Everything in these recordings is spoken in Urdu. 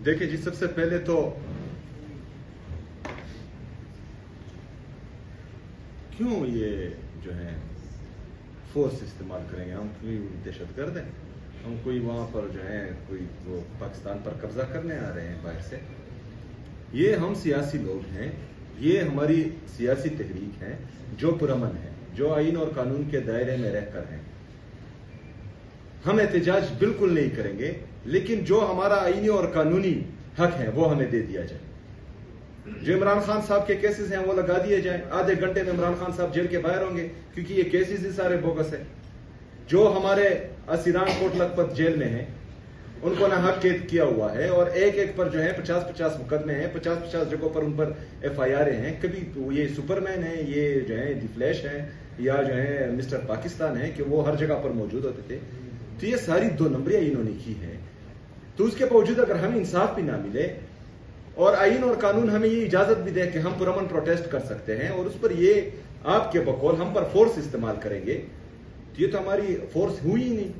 دیکھیں جی، سب سے پہلے تو کیوں یہ جو ہے فورس استعمال کریں گے؟ ہم کوئی دہشت گرد ہیں؟ ہم کوئی وہاں پر جو ہے کوئی وہ پاکستان پر قبضہ کرنے آ رہے ہیں باہر سے؟ یہ ہم سیاسی لوگ ہیں، یہ ہماری سیاسی تحریک ہے جو پرامن ہے، جو آئین اور قانون کے دائرے میں رہ کر ہیں۔ ہم احتجاج بالکل نہیں کریں گے، لیکن جو ہمارا آئینی اور قانونی حق ہے وہ ہمیں دے دیا جائے۔ جو عمران خان صاحب کے کیسز ہیں وہ لگا دیے جائیں، آدھے گھنٹے میں عمران خان صاحب جیل کے باہر ہوں گے، کیونکہ یہ کیسز ہی سارے بوگس ہیں۔ جو ہمارے اسیران کوٹ لکھپت جیل میں ہیں ان کو نہ حق قید کیا ہوا ہے، اور ایک ایک پر جو ہے 50-50 مقدمے ہیں، 50-50 جگہوں پر ان پر FIR ہیں۔ کبھی یہ سپر مین ہے، یہ جو ہے دی فلیش ہے، یا جو ہے مسٹر پاکستان ہے کہ وہ ہر جگہ پر موجود ہوتے تھے۔ تو یہ ساری 2 نمبریاں انہوں نے کی ہے۔ تو اس کے باوجود اگر ہمیں انصاف بھی نہ ملے اور آئین اور قانون ہمیں یہ اجازت بھی دے کہ ہم پرامن پروٹیسٹ کر سکتے ہیں، اور اس پر یہ آپ کے بقول ہم پر فورس استعمال کریں گے، تو یہ تو ہماری فورس ہوئی ہی نہیں۔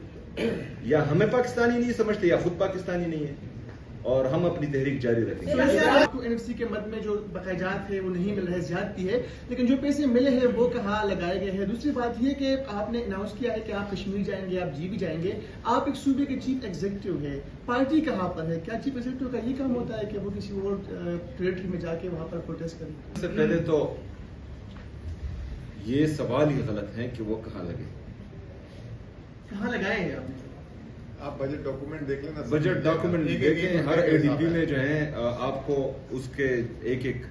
یا ہمیں پاکستانی نہیں سمجھتے یا خود پاکستانی نہیں ہے، اور ہم اپنی تحریک جاری رکھیں گے۔ آپ کو NFC کے مد میں جو بقاجات ہے وہ نہیں مل رہے، زیادتی ہے، لیکن جو پیسے ملے ہیں وہ کہاں لگائے گئے ہیں؟ دوسری بات یہ کہ آپ نے اناؤنس کیا ہے کہ آپ کشمیر جائیں گے، آپ جی بھی جائیں گے، آپ ایک صوبے کے چیف ایگزیکٹو ہے، پارٹی کہاں پر ہے؟ کیا چیف ایگزیکٹو کا یہ کام ہوتا ہے کہ وہ کسی اور ٹریٹری میں جا کے وہاں پر پروٹیسٹ کریں؟ سب سے پہلے تو یہ سوال ہی غلط ہے کہ وہ کہاں لگے، کہاں لگائے ہیں آپ نے؟ آپ بجٹ ڈاکومنٹ دیکھ لیں، بجٹ ڈاکومنٹ دیکھیں، ہر ADP میں جو ہے آپ کو اس کے ایک ایک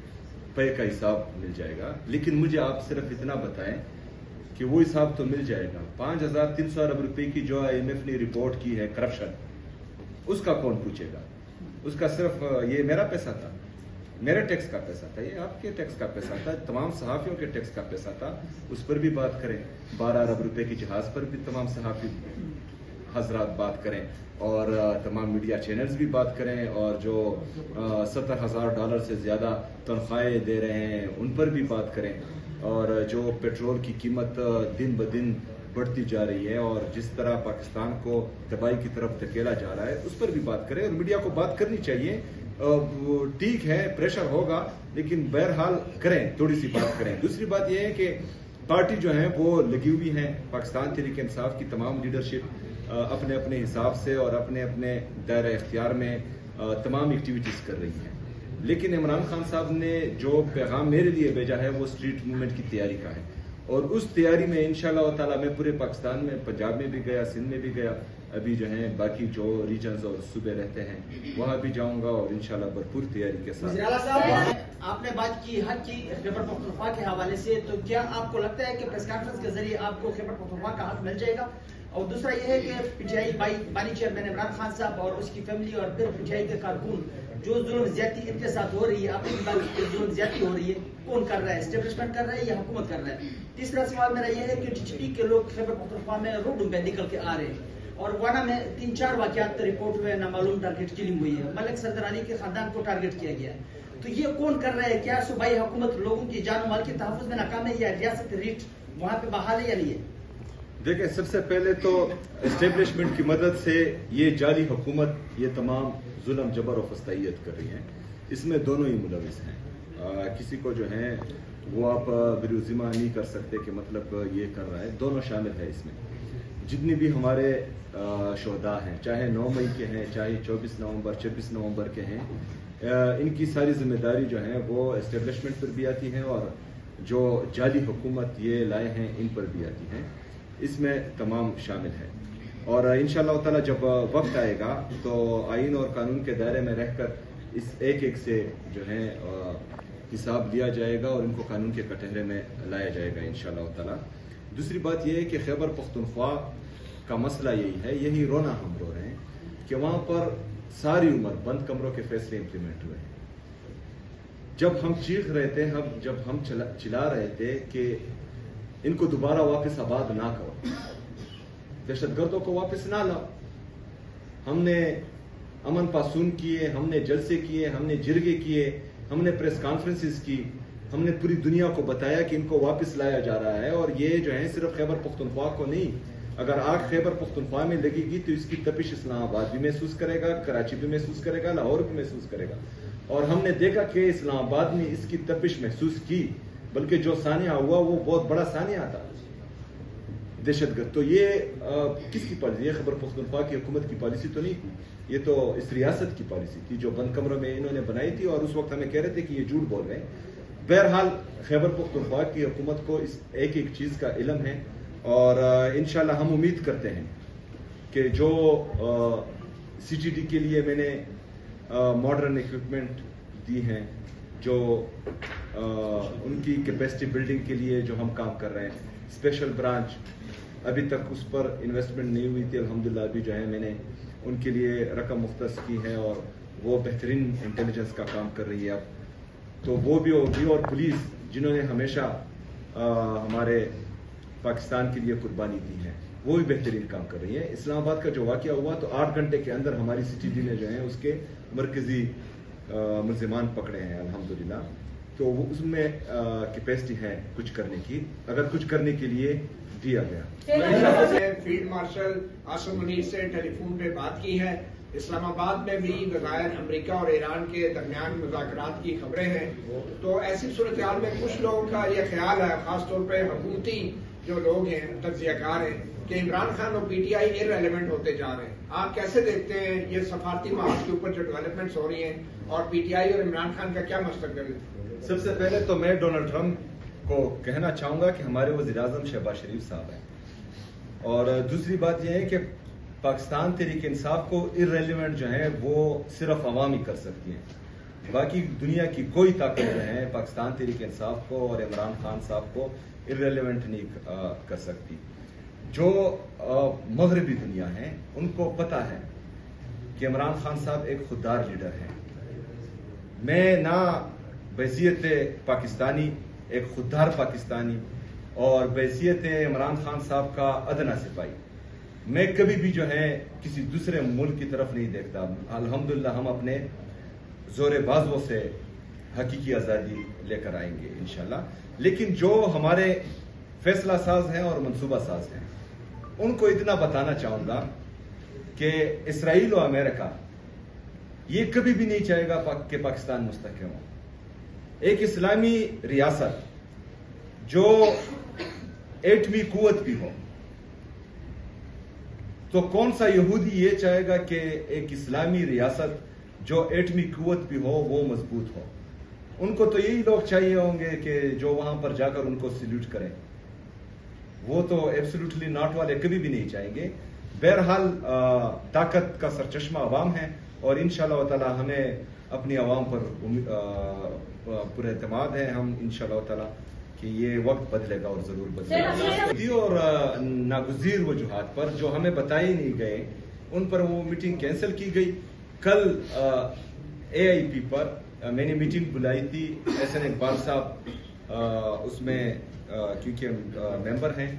پے کا حساب مل جائے گا۔ لیکن مجھے آپ صرف اتنا بتائیں کہ وہ حساب تو مل جائے گا، 5300 ارب روپے کی جو IMF نے رپورٹ کی ہے کرپشن، اس کا کون پوچھے گا؟ اس کا صرف یہ میرا پیسہ تھا، میرے ٹیکس کا پیسہ تھا، یہ آپ کے ٹیکس کا پیسہ تھا، تمام صحافیوں کے ٹیکس کا پیسہ تھا، اس پر بھی بات کریں۔ 12 ارب روپے کی جہاز پر بھی تمام صحافی حضرات بات کریں، اور تمام میڈیا چینلز بھی بات کریں، اور جو $70,000 سے زیادہ تنخواہیں دے رہے ہیں ان پر بھی بات کریں، اور جو پیٹرول کی قیمت دن بدن بڑھتی جا رہی ہے اور جس طرح پاکستان کو تباہی کی طرف دھکیلا جا رہا ہے اس پر بھی بات کریں۔ اور میڈیا کو بات کرنی چاہیے، ٹھیک ہے پریشر ہوگا لیکن بہرحال کریں، تھوڑی سی بات کریں۔ دوسری بات یہ ہے کہ پارٹی جو ہے وہ لگی ہوئی ہیں، پاکستان تحریک انصاف کی تمام لیڈرشپ اپنے اپنے حساب سے اور اپنے اپنے دائرہ اختیار میں تمام ایکٹیویٹیز کر رہی ہیں، لیکن عمران خان صاحب نے جو پیغام میرے لیے بھیجا ہے وہ اسٹریٹ موومنٹ کی تیاری کا ہے، اور اس تیاری میں انشاءاللہ تعالی میں پورے پاکستان میں، پنجاب میں بھی گیا، سندھ میں بھی گیا، ابھی جو ہیں باقی جو ریجنز اور صوبے رہتے ہیں وہاں بھی جاؤں گا، اور انشاءاللہ بھرپور تیاری کے ساتھ۔ وزیر اعلیٰ صاحب، آپ نے بات کی حق کی خیبر پختونخوا کے حوالے سے، تو کیا آپ کو لگتا ہے کہ پریس کانفرنس کے ذریعے آپ کو خیبر پختونخوا کا حق مل جائے گا؟ اور دوسرا یہ ہے کہ PTI بانی چیئرمین عمران خان صاحب اور اس کی فیملی اور پھر PTI کے کارکن جو ظلم زیادتی ان کے ساتھ ہو رہی ہے، آپ کی بات ظلم زیادتی ہو رہی ہے، کون کر رہا ہے؟ اسٹیبلشمنٹ کر رہا ہے یا حکومت کر رہا ہے؟ تیسرا سوال میرا یہ ہے کہ TTP کے لوگ خیبر پختونخوا میں روڈوں پہ نکل کے آ رہے ہیں، اور وانا میں 3-4 واقعات رپورٹ ہوئے، نامعلوم ٹارگیٹ کلنگ ہوئی ہے، ملک صدر علی کے خاندان کو ٹارگیٹ کیا گیا ہے، تو یہ کون کر رہا ہے؟ کیا صوبائی حکومت لوگوں کی جان و مال کے تحفظ میں ناکام ہے، یا ریاست ریٹ وہاں پہ بحال ہے یا نہیں ہے؟ دیکھیں، سب سے پہلے تو اسٹیبلشمنٹ کی مدد سے یہ جعلی حکومت یہ تمام ظلم جبر و فسطائیت کر رہی ہیں، اس میں دونوں ہی ملوث ہیں۔ کسی کو جو ہے وہ آپ بروزمہ نہیں کر سکتے کہ مطلب یہ کر رہا ہے، دونوں شامل ہے اس میں۔ جتنی بھی ہمارے شہداء ہیں، چاہے 9 مئی کے ہیں، چاہے 24 نومبر 26 نومبر کے ہیں، ان کی ساری ذمہ داری جو ہے وہ اسٹیبلشمنٹ پر بھی آتی ہے، اور جو جعلی حکومت یہ لائے ہیں ان پر بھی آتی ہیں، اس میں تمام شامل ہے۔ اور انشاءاللہ تعالی جب وقت آئے گا تو آئین اور قانون کے دائرے میں رہ کر اس ایک ایک سے جو ہے حساب لیا جائے گا، اور ان کو قانون کے کٹہرے میں لایا جائے گا انشاءاللہ تعالی۔ دوسری بات یہ ہے کہ خیبر پختونخوا کا مسئلہ یہی ہے، یہی رونا ہم رو رہے ہیں کہ وہاں پر ساری عمر بند کمروں کے فیصلے امپلیمنٹ ہوئے ہیں۔ جب ہم چیخ رہے تھے، جب ہم چلا رہے تھے کہ ان کو دوبارہ واپس آباد نہ کرو، دہشت گردوں کو واپس نہ لاؤ، ہم نے امن پاسون کیے، ہم نے جلسے کیے، ہم نے جرگے کیے، ہم نے پریس کانفرنسز کی، ہم نے پوری دنیا کو بتایا کہ ان کو واپس لایا جا رہا ہے، اور یہ جو ہے صرف خیبر پختونخوا کو نہیں اگر آگ خیبر پختونخوا میں لگے گی تو اس کی تپش اسلام آباد بھی محسوس کرے گا, کراچی بھی محسوس کرے گا, لاہور بھی محسوس کرے گا. اور ہم نے دیکھا کہ اسلام آباد میں اس کی تپش محسوس کی, بلکہ جو سانحہ ہوا وہ بہت بڑا سانحہ تھا, دہشت گرد. تو یہ کس کی پالیسی؟ یہ خیبر پختونخوا کی حکومت کی پالیسی تو نہیں تھی, یہ تو اس ریاست کی پالیسی تھی جو بند کمروں میں انہوں نے بنائی تھی, اور اس وقت ہمیں کہہ رہے تھے کہ یہ جھوٹ بول رہے ہیں. بہرحال خیبر پختونخوا کی حکومت کو اس ایک ایک چیز کا علم ہے, اور انشاءاللہ ہم امید کرتے ہیں کہ جو سی ٹی ڈی کے لیے میں نے ماڈرن ایکوپمنٹ دی ہیں, جو ان کی کیپیسٹی بلڈنگ کے لیے جو ہم کام کر رہے ہیں, اسپیشل برانچ ابھی تک اس پر انویسٹمنٹ نہیں ہوئی تھی, الحمدللہ ابھی جو ہے میں نے ان کے لیے رقم مختص کی ہے, اور وہ بہترین انٹیلیجنس کا کام کر رہی ہے اب. تو وہ بھی ہوگی, اور پولیس جنہوں نے ہمیشہ ہمارے پاکستان کے لیے قربانی دی ہے وہ بھی بہترین کام کر رہی ہے. اسلام آباد کا جو واقعہ ہوا تو 8 گھنٹے کے اندر ہماری سی ٹی ڈی نے جو ہے اس کے مرکزی ملزمان پکڑے ہیں الحمدللہ. تو وہ اس میں کیپیسٹی ہے کچھ کرنے کی, اگر کچھ کرنے کے لیے دیا گیا. فیلڈ مارشل عاصم منیر سے ٹیلی فون پہ بات کی ہے. اسلام آباد میں بھی بظاہر امریکہ اور ایران کے درمیان مذاکرات کی خبریں ہیں, تو ایسی صورتحال میں کچھ لوگوں کا یہ خیال ہے, خاص طور پہ حکومتی جو لوگ ہیں, تجزیہ کار ہیں, کہ عمران خان اور پی ٹی آئی ارریلیونٹ ہوتے جا رہے ہیں. آپ کیسے دیکھتے ہیں یہ سفارتی محاذ کے اوپر جو ڈیولپمنٹس ہو رہی ہیں, اور پی ٹی آئی اور عمران خان کا کیا مستقبل ہے؟ سب سے پہلے تو میں ڈونلڈ ٹرمپ کو کہنا چاہوں گا کہ ہمارے وزیر اعظم شہباز شریف صاحب ہیں, اور دوسری بات یہ ہے کہ پاکستان تحریک انصاف کو ارریلیونٹ جو ہے وہ صرف عوام ہی کر سکتی ہیں, باقی دنیا کی کوئی طاقت جو ہے پاکستان تحریک انصاف کو اور عمران خان صاحب کو ارریلیونٹ نہیں کر سکتی. جو مغربی دنیا ہے ان کو پتہ ہے کہ عمران خان صاحب ایک خوددار لیڈر ہیں. میں نہ بحیثیت پاکستانی ایک خوددار پاکستانی اور بحیثیت عمران خان صاحب کا ادنا سپاہی, میں کبھی بھی جو ہے کسی دوسرے ملک کی طرف نہیں دیکھتا. الحمدللہ ہم اپنے زور بازو سے حقیقی آزادی لے کر آئیں گے انشاءاللہ. لیکن جو ہمارے فیصلہ ساز ہیں اور منصوبہ ساز ہیں ان کو اتنا بتانا چاہوں گا کہ اسرائیل و امریکہ یہ کبھی بھی نہیں چاہے گا کہ پاکستان مستحکم ہو. ایک اسلامی ریاست جو ایٹمی قوت بھی ہو, تو کون سا یہودی یہ چاہے گا کہ ایک اسلامی ریاست جو ایٹمی قوت بھی ہو وہ مضبوط ہو؟ ان کو تو یہی لوگ چاہیے ہوں گے کہ جو وہاں پر جا کر ان کو سیلیوٹ کریں. وہ تو ایبسولوٹلی ناٹ والے کبھی بھی نہیں چاہیں گے. بہرحال طاقت کا سرچشمہ عوام ہے, اور انشاءاللہ تعالی ہمیں اپنی عوام پر پر اعتماد ہے. ہم انشاءاللہ تعالی کہ یہ وقت بدلے گا اور ضرور بدلے گا. اور ناگزیر وجوہات پر جو ہمیں بتائے نہیں گئے ان پر وہ میٹنگ کینسل کی گئی. کل اے آئی پی پر میں نے میٹنگ بلائی تھی, احسن اقبال صاحب اس میں کیونکہ ممبر ہیں,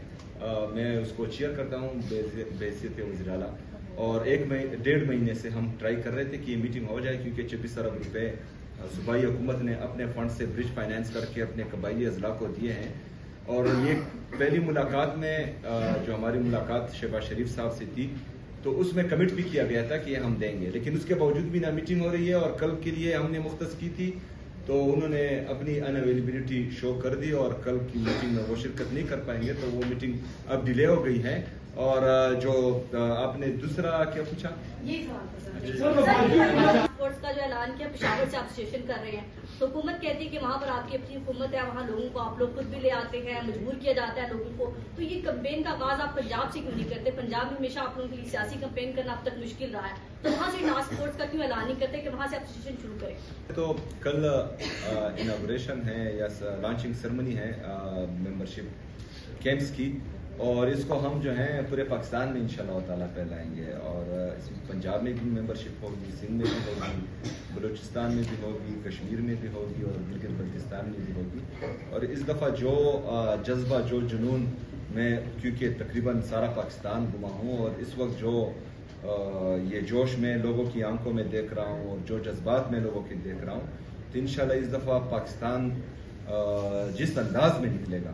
میں اس کو چیئر کرتا ہوں بحیثیت وزیر اعلیٰ, اور 1.5 مہینے سے ہم ٹرائی کر رہے تھے کہ یہ میٹنگ ہو جائے, کیونکہ 26 ارب روپے صوبائی حکومت نے اپنے فنڈ سے برج فائنانس کر کے اپنے قبائلی اضلاع کو دیے ہیں. اور یہ پہلی ملاقات میں جو ہماری ملاقات شہباز شریف صاحب سے تھی تو اس میں کمٹ بھی کیا گیا تھا کہ یہ ہم دیں گے, لیکن اس کے باوجود بھی نہ میٹنگ ہو رہی ہے. اور کل کے لیے ہم نے مختص کی تھی تو انہوں نے اپنی ان اویلیبلٹی شو کر دی, اور کل کی میٹنگ میں وہ شرکت نہیں کر پائیں گے, تو وہ میٹنگ اب ڈیلے ہو گئی ہے. اور جو آپ نے دوسرا کیا پوچھا, اسپورٹس کا جو اعلان کیا پشاور سے آپ اسٹیشن کر رہے ہیں, تو حکومت کہتی ہے کہ وہاں پر آپ کی اپنی حکومت ہے, وہاں لوگوں کو آپ لوگ خود بھی لے آتے ہیں, مجبور کیا جاتا ہے لوگوں کو, تو یہ کمپین کا آغاز آپ پنجاب سے کیوں نہیں کرتے؟ پنجاب میں ہمیشہ آپ لوگوں کے لیے سیاسی کمپین کرنا اب تک مشکل رہا ہے, تو وہاں سے ٹاسک فورس کا کیوں اعلان نہیں کرتے کہ وہاں سے آپ اسٹیشن شروع کریں؟ تو کل اناگوریشن ہے یا لانچنگ سرمنی ہے ممبرشپ کیمپس کی, اور اس کو ہم جو ہیں پورے پاکستان میں انشاءاللہ تعالیٰ پھیلائیں گے. اور اس میں پنجاب میں بھی ممبرشپ ہوگی, سندھ میں بھی ہوگی, بلوچستان میں بھی ہوگی, کشمیر میں بھی ہوگی, اور گلگت بلتستان میں بھی ہوگی. اور اس دفعہ جو جذبہ, جو جنون, میں کیونکہ تقریباً سارا پاکستان گھما ہوں, اور اس وقت جو یہ جوش میں لوگوں کی آنکھوں میں دیکھ رہا ہوں, اور جو جذبات میں لوگوں کے دیکھ رہا ہوں, تو انشاءاللہ اس دفعہ پاکستان جس انداز میں نکلے گا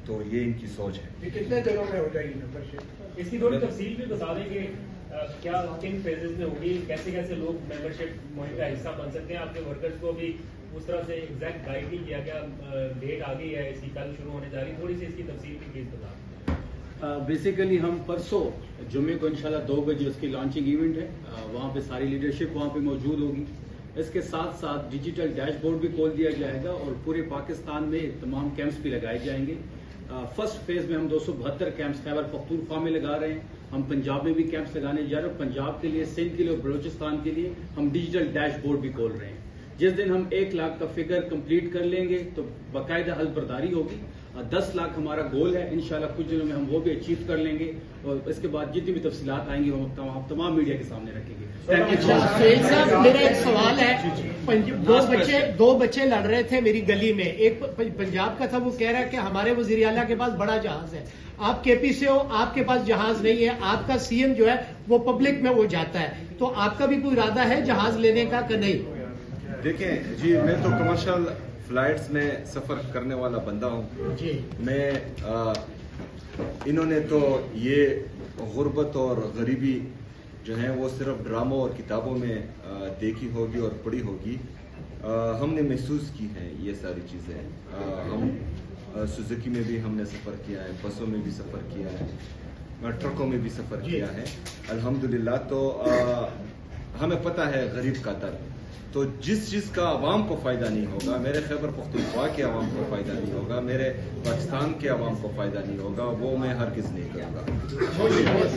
تو یہ ان کی سوچ ہے. یہ کتنے دنوں میں ہو جائے گی ممبر شپ؟ اس کی تھوڑی تفصیل بھی بتا دیں کہ کیا کن فیزز میں ہوگی, کیسے کیسے لوگ ممبرشپ مہم کا حصہ بن سکتے ہیں. آپ کے ورکرز کو بھی اس طرح سے ایگزیکٹ گائیڈ نہیں کیا گیا, ڈیٹ آ گئی ہے اس کی, کل شروع ہونے جا رہی, تھوڑی سی اس کی تفصیل بھی پلیز بتا دیں. بیسیکلی ہم پرسوں جمعے کو انشاءاللہ 2 بجے اس کی لانچنگ ایونٹ ہے, وہاں پہ ساری لیڈرشپ وہاں پہ موجود ہوگی. اس کے ساتھ ساتھ ڈیجیٹل ڈیش بورڈ بھی کھول دیا جائے گا اور پورے پاکستان میں تمام کیمپس بھی لگائے جائیں گے. فرسٹ فیز میں ہم 272 کیمپس خیبر پختونخوا میں لگا رہے ہیں. ہم پنجاب میں بھی کیمپس لگانے جا رہے ہیں. پنجاب کے لیے, سندھ کے لیے اور بلوچستان کے لیے ہم ڈیجیٹل ڈیش بورڈ بھی کھول رہے ہیں. جس دن ہم 1 لاکھ کا فگر کمپلیٹ کر لیں گے تو باقاعدہ حلف برداری ہوگی. 10 لاکھ ہمارا گول ہے, انشاءاللہ کچھ دنوں میں ہم وہ بھی اچیو کر لیں گے, اور اس کے بعد جتنی بھی تفصیلات آئیں گی وہ ہم تمام میڈیا کے سامنے رکھیں گے. سہیل صاحب, میرا ایک سوال ہے. 2 بچے لڑ رہے تھے میری گلی میں, ایک پنجاب کا تھا, وہ کہہ رہا ہے کہ ہمارے وزیر اعلیٰ کے پاس بڑا جہاز ہے. آپ کے پی سے ہو, آپ کے پاس جہاز نہیں ہے, آپ کا سی ایم جو ہے وہ پبلک میں وہ جاتا ہے, تو آپ کا بھی کوئی ارادہ ہے جہاز لینے کا کہ نہیں؟ دیکھیں جی, میں تو کمرشل فلائٹس میں سفر کرنے والا بندہ ہوں جی. میں انہوں نے تو یہ غربت اور غریبی جو ہیں وہ صرف ڈراموں اور کتابوں میں دیکھی ہوگی اور پڑھی ہوگی. ہم نے محسوس کی ہیں یہ ساری چیزیں. ہم سوزوکی میں بھی ہم نے سفر کیا ہے, بسوں میں بھی سفر کیا ہے, ٹرکوں میں بھی سفر کیا ہے الحمدللہ. تو ہمیں پتہ ہے غریب کا درد. تو جس چیز کا عوام کو فائدہ نہیں ہوگا, میرے خیبر پختونخوا کے عوام کو فائدہ نہیں ہوگا, میرے پاکستان کے عوام کو فائدہ نہیں ہوگا, وہ میں ہرگز نہیں کروں گا.